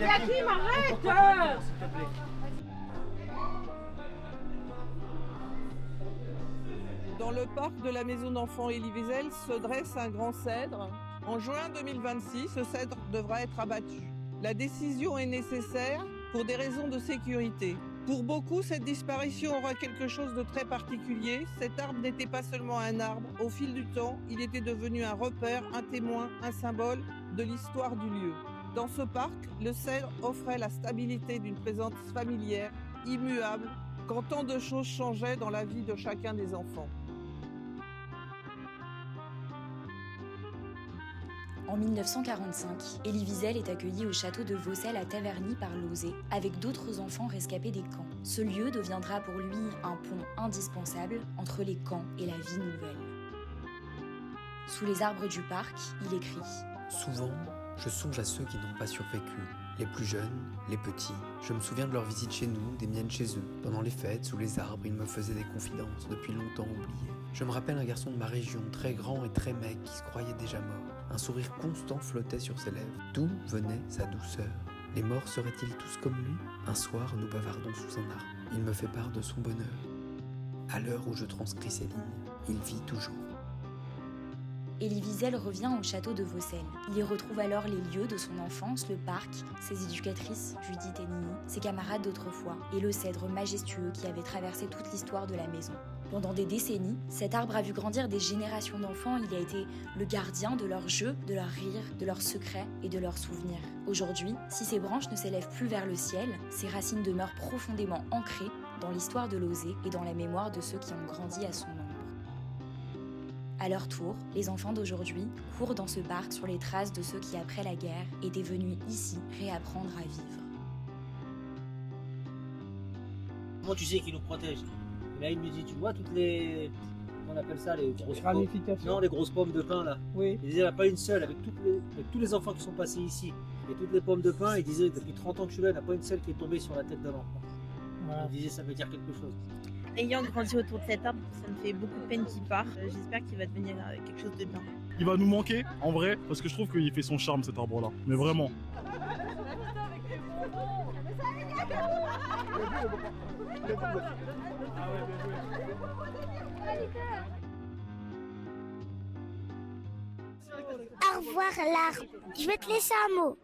Yakim, arrête. Dans le parc de la maison d'enfants Elie Wiesel se dresse un grand cèdre. En juin 2026, ce cèdre devra être abattu. La décision est nécessaire pour des raisons de sécurité. Pour beaucoup, cette disparition aura quelque chose de très particulier. Cet arbre n'était pas seulement un arbre. Au fil du temps, il était devenu un repère, un témoin, un symbole de l'histoire du lieu. Dans ce parc, le cèdre offrait la stabilité d'une présence familière, immuable, quand tant de choses changeaient dans la vie de chacun des enfants. En 1945, Elie Wiesel est accueilli au château de Vaucelles à Taverny par Lauzet, avec d'autres enfants rescapés des camps. Ce lieu deviendra pour lui un pont indispensable entre les camps et la vie nouvelle. Sous les arbres du parc, il écrit « Souvent, je songe à ceux qui n'ont pas survécu, les plus jeunes, les petits. Je me souviens de leurs visites chez nous, des miennes chez eux. Pendant les fêtes, sous les arbres, ils me faisaient des confidences, depuis longtemps oubliées. Je me rappelle un garçon de ma région, très grand et très maigre, qui se croyait déjà mort. Un sourire constant flottait sur ses lèvres. D'où venait sa douceur? Les morts seraient-ils tous comme lui? Un soir, nous bavardons sous un arbre. Il me fait part de son bonheur. À l'heure où je transcris ces lignes, il vit toujours. » Elie Wiesel revient au château de Vaucelles. Il y retrouve alors les lieux de son enfance, le parc, ses éducatrices, Judith et Nini, ses camarades d'autrefois, et le cèdre majestueux qui avait traversé toute l'histoire de la maison. Pendant des décennies, cet arbre a vu grandir des générations d'enfants. Il a été le gardien de leurs jeux, de leurs rires, de leurs secrets et de leurs souvenirs. Aujourd'hui, si ses branches ne s'élèvent plus vers le ciel, ses racines demeurent profondément ancrées dans l'histoire de Lauzet et dans la mémoire de ceux qui ont grandi à son ombre. À leur tour, les enfants d'aujourd'hui courent dans ce parc sur les traces de ceux qui, après la guerre, étaient venus ici réapprendre à vivre. Comment tu sais qu'ils nous protègent? Là, il me dit, tu vois toutes les... On appelle ça les grosses pommes. Non, les grosses pommes de pin là. Oui. Il disait, il n'y en a pas une seule, avec tous les enfants qui sont passés ici, et toutes les pommes de pin, il disait, depuis 30 ans que je suis là, il n'y en a pas une seule qui est tombée sur la tête d'un enfant. Voilà. Il disait, ça veut dire quelque chose. Ayant grandi autour de cet arbre, ça me fait beaucoup de peine qu'il parte. J'espère qu'il va devenir quelque chose de bien. Il va nous manquer, en vrai, parce que je trouve qu'il fait son charme cet arbre-là. Mais vraiment. Au revoir l'arbre. Je vais te laisser un mot.